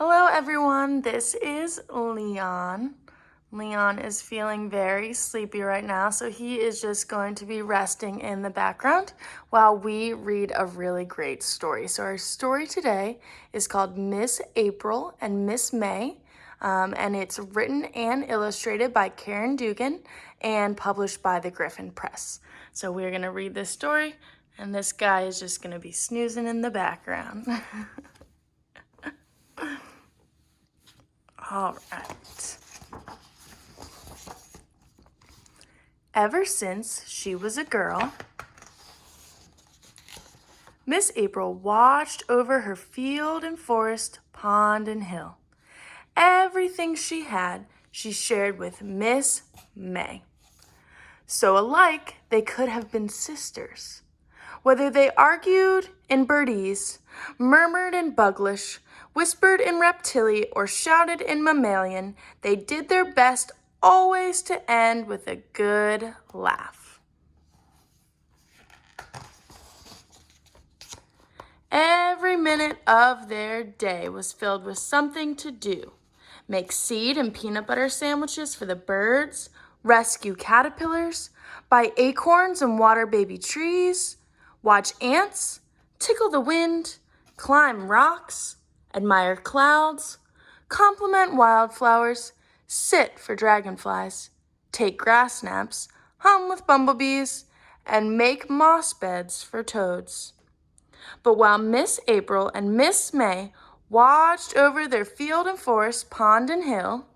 Hello everyone, this is Leon. Leon is feeling very sleepy right now, so he is just going to be resting in the background while we read a really great story. So our story today is called Miss April and Miss May, and it's written and illustrated by Karen Dugan and published by the Griffin Press. So we're going to read this story, and this guy is just going to be snoozing in the background. All right. Ever since she was a girl, Miss April watched over her field and forest, pond and hill. Everything she had, she shared with Miss May. So alike, they could have been sisters. Whether they argued in birdese, murmured in buglish, whispered in reptili, or shouted in mammalian, they did their best always to end with a good laugh. Every minute of their day was filled with something to do. Make seed and peanut butter sandwiches for the birds, rescue caterpillars, buy acorns and water baby trees, watch ants, tickle the wind, climb rocks, admire clouds, compliment wildflowers, sit for dragonflies, take grass naps, hum with bumblebees, and make moss beds for toads. But while Miss April and Miss May watched over their field and forest, pond and hill,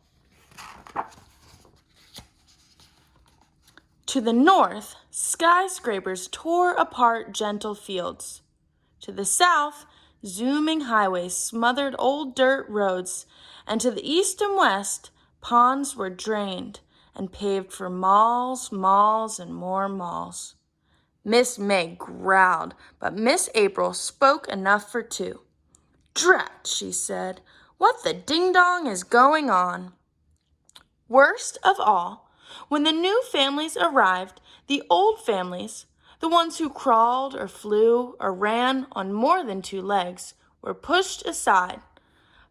to the north, skyscrapers tore apart gentle fields. To the south, zooming highways smothered old dirt roads, and to the east and west, ponds were drained and paved for malls, and more malls. Miss May growled, but Miss April spoke enough for two. "Drat," she said, "what the ding-dong is going on?" Worst of all, when the new families arrived, the old families, the ones who crawled or flew or ran on more than two legs, were pushed aside.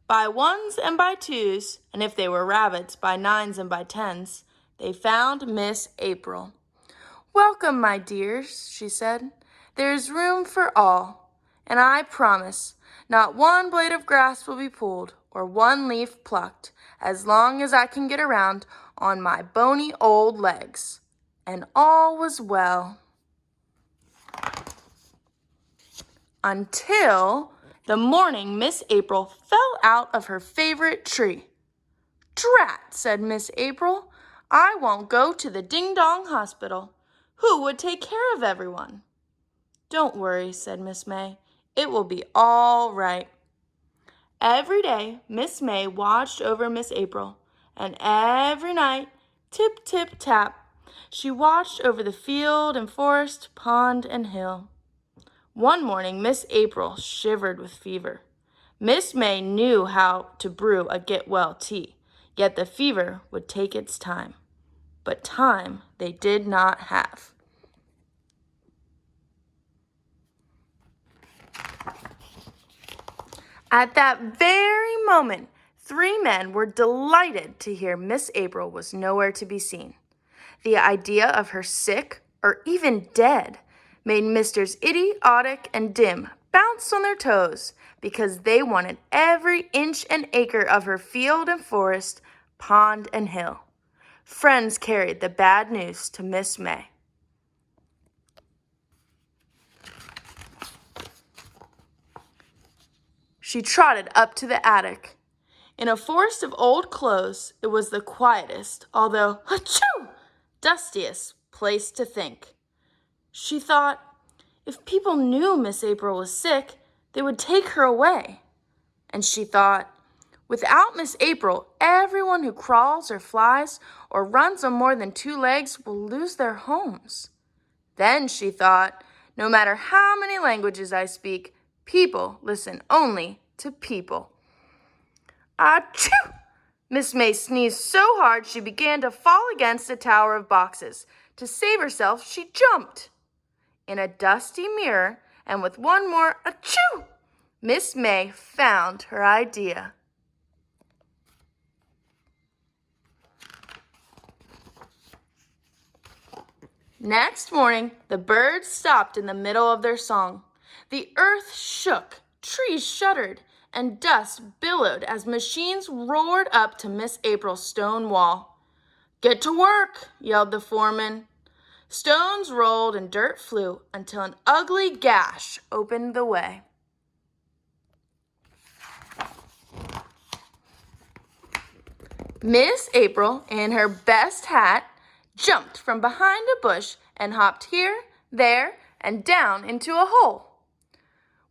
By ones and by twos, and if they were rabbits, by nines and by tens, they found Miss April. "Welcome, my dears," she said. "There's room for all, and I promise not one blade of grass will be pulled or one leaf plucked as long as I can get around on my bony old legs." And all was well. Until the morning Miss April fell out of her favorite tree. "Drat," said Miss April, "I won't go to the Ding-Dong Hospital. Who would take care of everyone?" "Don't worry," said Miss May. "It will be all right." Every day, Miss May watched over Miss April, and every night, tip, tip, tap, she watched over the field and forest, pond and hill. One morning, Miss April shivered with fever. Miss May knew how to brew a get-well tea, yet the fever would take its time. But time they did not have. At that very moment, three men were delighted to hear Miss April was nowhere to be seen. The idea of her sick, or even dead, made Misters Idiotic and Dim bounce on their toes because they wanted every inch and acre of her field and forest, pond and hill. Friends carried the bad news to Miss May. She trotted up to the attic. In a forest of old clothes, it was the quietest, although, achoo, dustiest place to think. She thought, if people knew Miss April was sick, they would take her away. And she thought, without Miss April, everyone who crawls or flies or runs on more than two legs will lose their homes. Then she thought, no matter how many languages I speak, people listen only to people. Achoo! Miss May sneezed so hard she began to fall against a tower of boxes. To save herself, she jumped. In a dusty mirror, and with one more achoo, Miss May found her idea. Next morning, the birds stopped in the middle of their song. The earth shook, trees shuddered, and dust billowed as machines roared up to Miss April's stone wall. "Get to work," yelled the foreman. Stones rolled and dirt flew until an ugly gash opened the way. Miss April, in her best hat, jumped from behind a bush and hopped here, there, and down into a hole.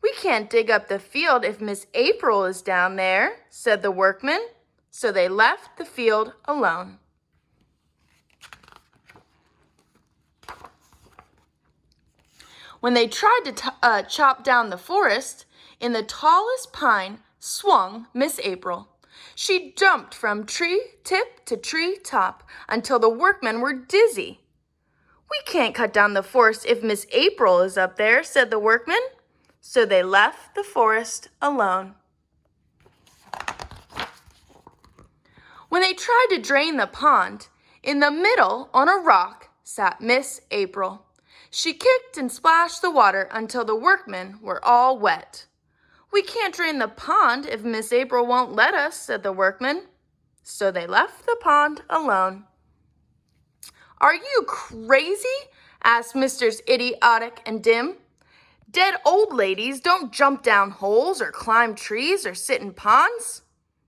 "We can't dig up the field if Miss April is down there," said the workmen, so they left the field alone. When they tried to chop down the forest, in the tallest pine swung Miss April. She jumped from tree tip to tree top until the workmen were dizzy. "We can't cut down the forest if Miss April is up there," said the workmen, so they left the forest alone. When they tried to drain the pond, in the middle on a rock sat Miss April. She kicked and splashed the water until the workmen were all wet. "We can't drain the pond if Miss April won't let us," said the workmen, so they left the pond alone. "Are you crazy?" asked Misters Idiotic and Dim. "Dead old ladies don't jump down holes or climb trees or sit in ponds."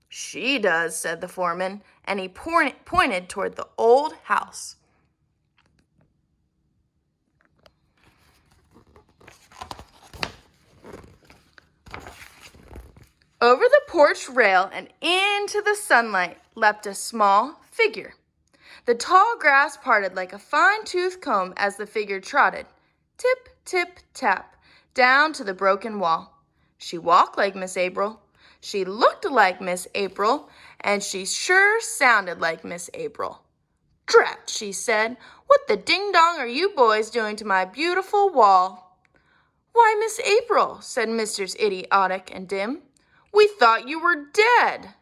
"She does," said the foreman, and he pointed toward the old house. Over the porch rail and into the sunlight leapt a small figure. The tall grass parted like a fine-toothed comb as the figure trotted, tip, tip, tap, down to the broken wall. She walked like Miss April. She looked like Miss April, and she sure sounded like Miss April. "Drat," she said, "what the ding-dong are you boys doing to my beautiful wall?" "Why, Miss April," said Misters Idiotic and Dim, "we thought you were dead."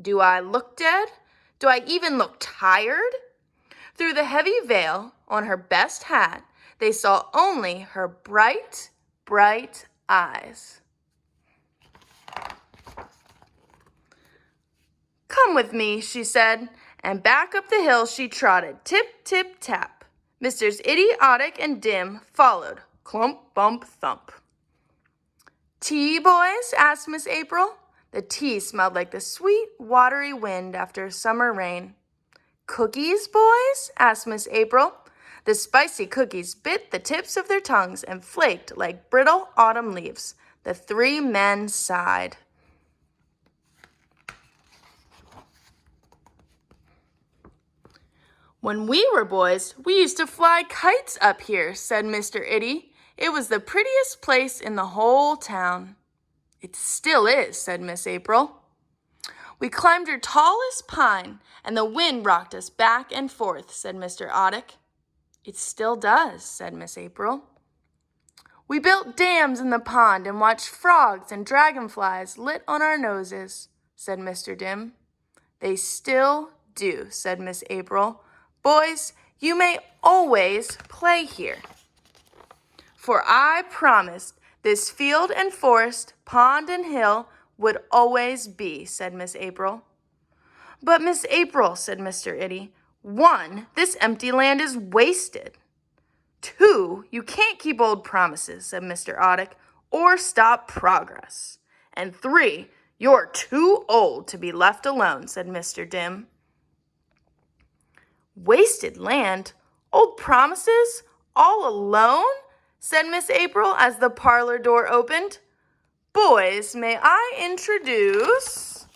"Do I look dead? Do I even look tired?" Through the heavy veil on her best hat, they saw only her bright, bright eyes. "Come with me," she said, and back up the hill she trotted, tip, tip, tap. Misters Idiotic and Dim followed, clump, bump, thump. "Tea, boys?" asked Miss April. The tea smelled like the sweet, watery wind after summer rain. "Cookies, boys?" asked Miss April. The spicy cookies bit the tips of their tongues and flaked like brittle autumn leaves. The three men sighed. "When we were boys, we used to fly kites up here," said Mr. Iddy. "It was the prettiest place in the whole town." "It still is," said Miss April. "We climbed your tallest pine, and the wind rocked us back and forth," said Mr. Oddick. "It still does," said Miss April. "We built dams in the pond and watched frogs and dragonflies lit on our noses," said Mr. Dim. "They still do," said Miss April. "Boys, you may always play here." "For I promised this field and forest, pond and hill would always be," said Miss April. "But Miss April," said Mr. Iddy, "1, this empty land is wasted. 2, you can't keep old promises," said Mr. Oddick, "or stop progress. And 3, you're too old to be left alone," said Mr. Dim. "Wasted land? Old promises? All alone?" said Miss April as the parlor door opened. "Boys, may I introduce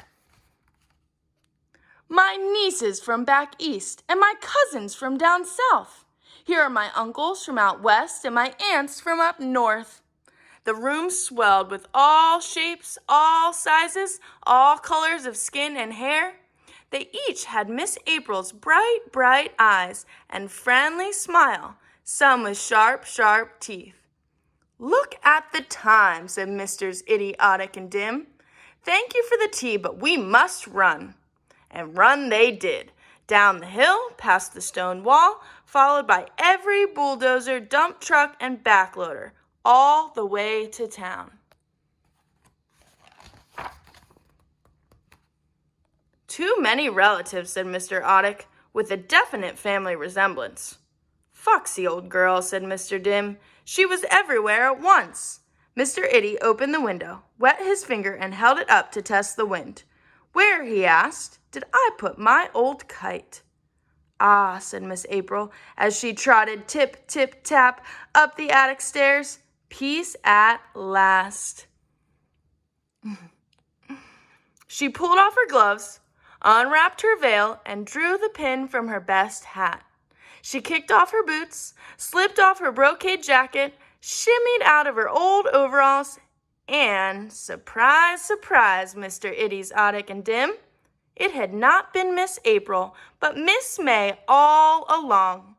my nieces from back east and my cousins from down south. Here are my uncles from out west and my aunts from up north." The room swelled with all shapes, all sizes, all colors of skin and hair. They each had Miss April's bright, bright eyes and friendly smile, some with sharp, sharp teeth. "Look at the time," said Misters Idiotic and Dim. "Thank you for the tea, but we must run." And run they did, Down the hill, past the stone wall, followed by every bulldozer, dump truck, and backloader, all the way to town. Too many relatives, said Mr. Oddick, with a definite family resemblance. Foxy old girl, said Mr. Dim. She was everywhere at once. Mr. Itty opened the window, wet his finger, and held it up to test the wind. Where, he asked, did I put my old kite? Ah, said Miss April, as she trotted tip, tip, tap up the attic stairs. Peace at last. She pulled off her gloves, unwrapped her veil, and drew the pin from her best hat. She kicked off her boots, slipped off her brocade jacket, shimmied out of her old overalls, and, surprise, surprise, Mr. Itty's Oddick and Dim, it had not been Miss April, but Miss May all along.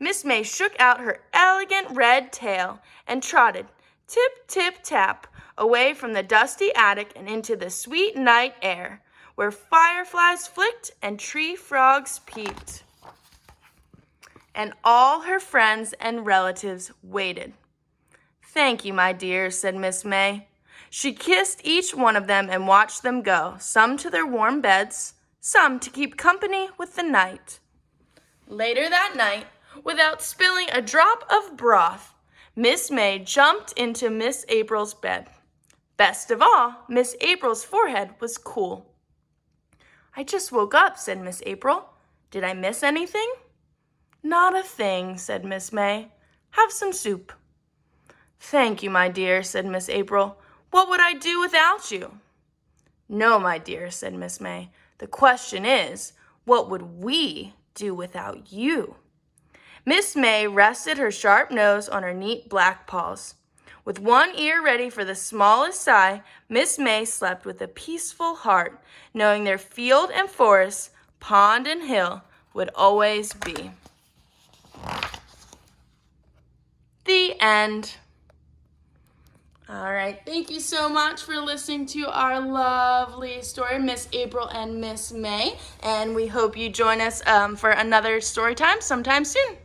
Miss May shook out her elegant red tail and trotted, tip, tip, tap, away from the dusty attic and into the sweet night air, where fireflies flicked and tree frogs peeped. And all her friends and relatives waited. Thank you, my dear, said Miss May. She kissed each one of them and watched them go, some to their warm beds, some to keep company with the night. Later that night, without spilling a drop of broth, Miss May jumped into Miss April's bed. Best of all, Miss April's forehead was cool. I just woke up, said Miss April. Did I miss anything? Not a thing, said Miss May. Have some soup. Thank you, my dear, said Miss April. What would I do without you? No, my dear, said Miss May. The question is, what would we do without you? Miss May rested her sharp nose on her neat black paws. With one ear ready for the smallest sigh, Miss May slept with a peaceful heart, knowing their field and forest, pond and hill would always be. The end. All right, thank you so much for listening to our lovely story, Miss April and Miss May, and we hope you join us for another story time sometime soon.